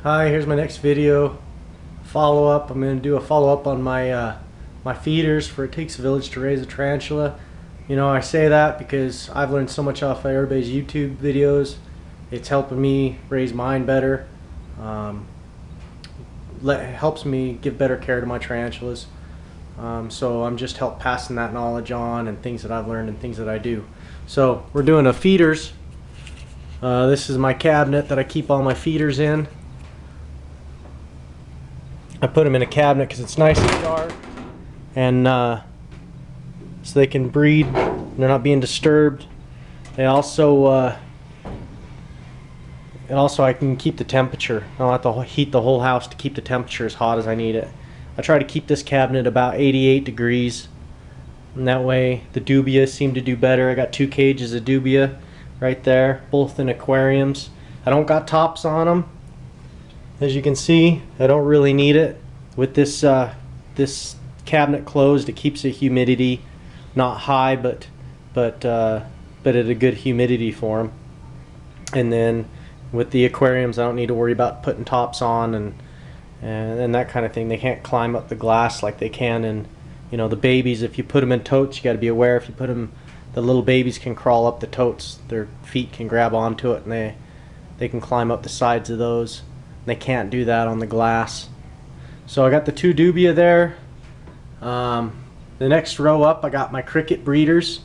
Hi, here's my next video follow-up. I'm going to do a follow-up on my feeders for It Takes a Village to Raise a Tarantula. You know, I say that because I've learned so much off of everybody's YouTube videos. It's helping me raise mine better. Helps me give better care to my tarantulas. So I'm just passing that knowledge on and things that I've learned and things that I do. So we're doing a feeders. This is my cabinet that I keep all my feeders in. I put them in a cabinet because it's nice and dark, and so they can breed. They're not being disturbed. They also, I can keep the temperature. I don't have to heat the whole house to keep the temperature as hot as I need it. I try to keep this cabinet about 88 degrees, and that way the dubia seem to do better. I got 2 cages of dubia right there, both in aquariums. I don't got tops on them. As you can see, I don't really need it. With this this cabinet closed, it keeps the humidity not high, but at a good humidity for them. And then with the aquariums, I don't need to worry about putting tops on and that kind of thing. They can't climb up the glass like they can in, you know, the babies. If you put them in totes, you got to be aware. If you put them, the little babies can crawl up the totes. Their feet can grab onto it, and they can climb up the sides of those. They can't do that on the glass. So I got the 2 dubia there. The next row up, I got my cricket breeders,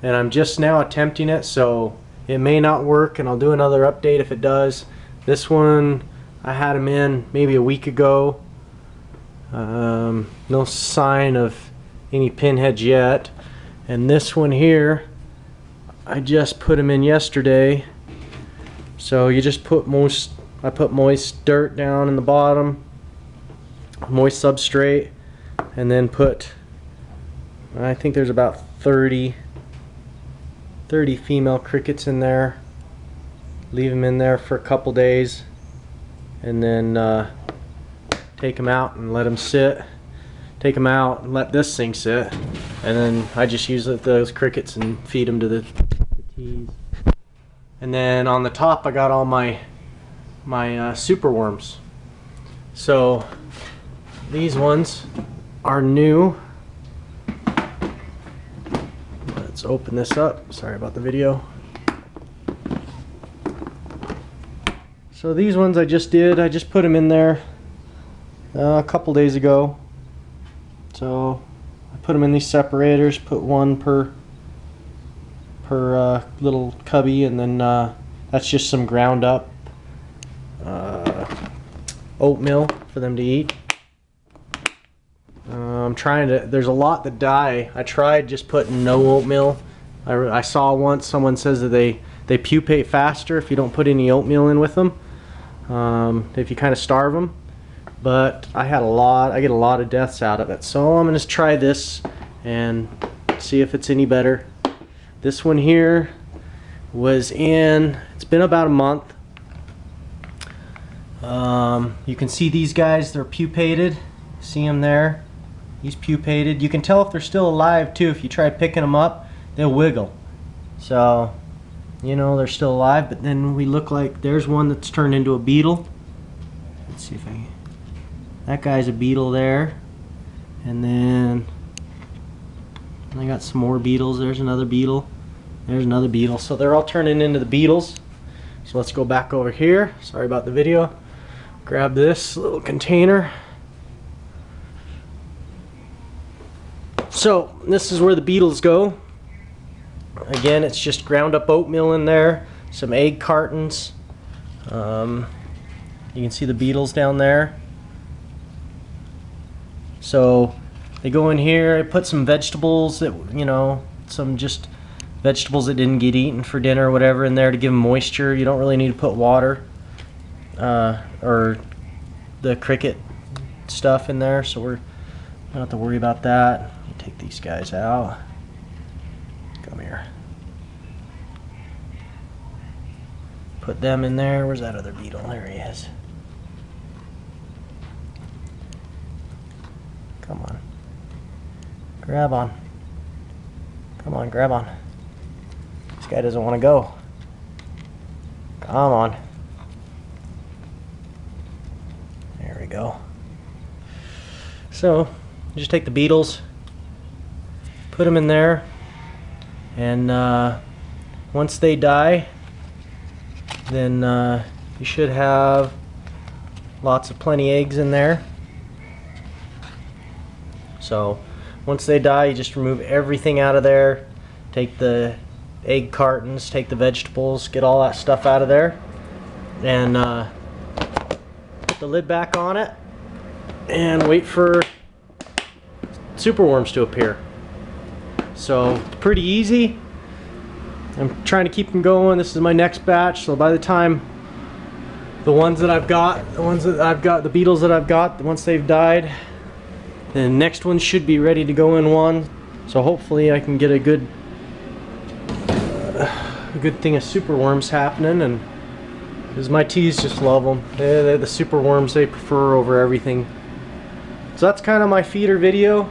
and I'm just now attempting it, so it may not work, and I'll do another update if it does. This one, I had him in maybe a week ago. No sign of any pinheads yet. And this one here, I just put him in yesterday. So you just put I put moist dirt down in the bottom, moist substrate, and then put, I think there's about 30 female crickets in there. Leave them in there for a couple days, and then take them out and let them sit. Take them out and let this thing sit, and then I just use those crickets and feed them to the teas. And then on the top, I got all my super worms. So these ones are new. Let's open this up. Sorry about the video. So these ones I just put them in there a couple days ago. So I put them in these separators, put one per little cubby, and then that's just some ground up oatmeal for them to eat. I'm trying to, there's a lot that die. I tried just putting no oatmeal. I saw once someone says that they pupate faster if you don't put any oatmeal in with them, if you kind of starve them. But I get a lot of deaths out of it. So I'm going to try this and see if it's any better. This one here was in, it's been about a month. You can see these guys, they're pupated. See them there? He's pupated. You can tell if they're still alive too. If you try picking them up, they'll wiggle. So, you know, they're still alive. But then we look like, there's one that's turned into a beetle. Let's see if that guy's a beetle there. And then I got some more beetles. There's another beetle. There's another beetle. So they're all turning into the beetles. So let's go back over here. Sorry about the video. Grab this little container. So this is where the beetles go. Again, it's just ground up oatmeal in there, some egg cartons. You can see the beetles down there. So they go in here. I put some vegetables that, you know, some just vegetables that didn't get eaten for dinner or whatever in there to give them moisture. You don't really need to put water or the cricket stuff in there, so we don't have to worry about that. Let me take these guys out. Come here. Put them in there. Where's that other beetle? There he is. Come on. Grab on. Come on, grab on. This guy doesn't want to go. Come on. So just take the beetles, put them in there, and once they die, then you should have lots of plenty eggs in there. So once they die, you just remove everything out of there, take the egg cartons, take the vegetables, get all that stuff out of there, and put the lid back on it and wait for superworms to appear. So it's pretty easy. I'm trying to keep them going. This is my next batch, so by the time the beetles that I've got, once they've died, the next one should be ready to go in one. So hopefully I can get a good thing of superworms happening, and because my teas just love them. They're the superworms they prefer over everything. So that's kind of my feeder video.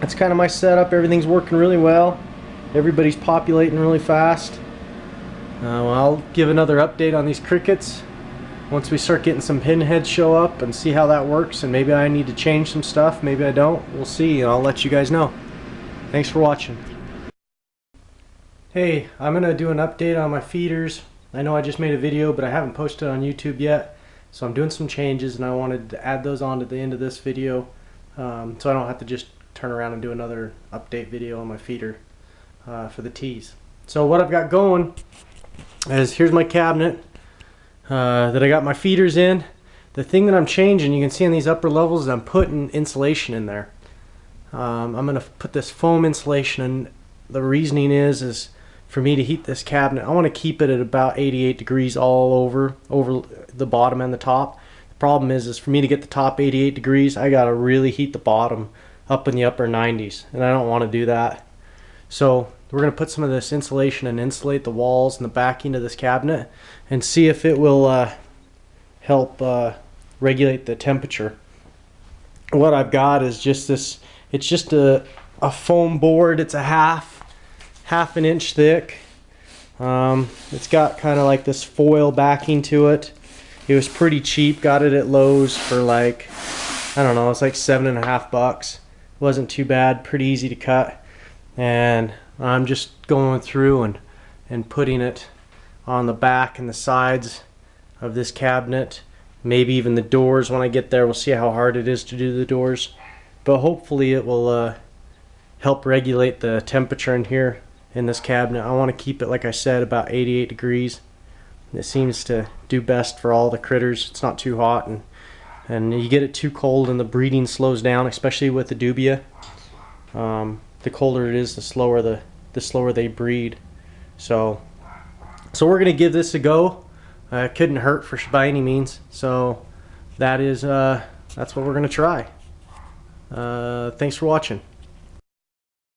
That's kind of my setup. Everything's working really well. Everybody's populating really fast. I'll give another update on these crickets once we start getting some pinheads show up and see how that works, and maybe I need to change some stuff, maybe I don't. We'll see, and I'll let you guys know. Thanks for watching. Hey, I'm gonna do an update on my feeders. I know I just made a video, but I haven't posted it on YouTube yet, so I'm doing some changes, and I wanted to add those on at the end of this video, so I don't have to just turn around and do another update video on my feeder for the teas. So what I've got going is, here's my cabinet that I got my feeders in. The thing that I'm changing, you can see on these upper levels, is I'm putting insulation in there. I'm gonna put this foam insulation, and the reasoning is for me to heat this cabinet, I want to keep it at about 88 degrees all over the bottom and the top. The problem is for me to get the top 88 degrees, I gotta really heat the bottom up in the upper 90s, and I don't want to do that. So we're going to put some of this insulation and insulate the walls and the backing of this cabinet and see if it will help regulate the temperature. What I've got is just this, it's just a foam board. It's a half an inch thick. It's got kind of like this foil backing to it. It was pretty cheap, got it at Lowe's for like, I don't know, it's like $7.50. Wasn't too bad, pretty easy to cut, and I'm just going through and putting it on the back and the sides of this cabinet, maybe even the doors when I get there. We'll see how hard it is to do the doors, but hopefully it will help regulate the temperature in here in this cabinet. I want to keep it, like I said, about 88 degrees. It seems to do best for all the critters. It's not too hot, and you get it too cold and the breeding slows down, especially with the dubia. The colder it is, the slower they breed. So we're gonna give this a go. It couldn't hurt by any means. So that's what we're gonna try. Thanks for watching.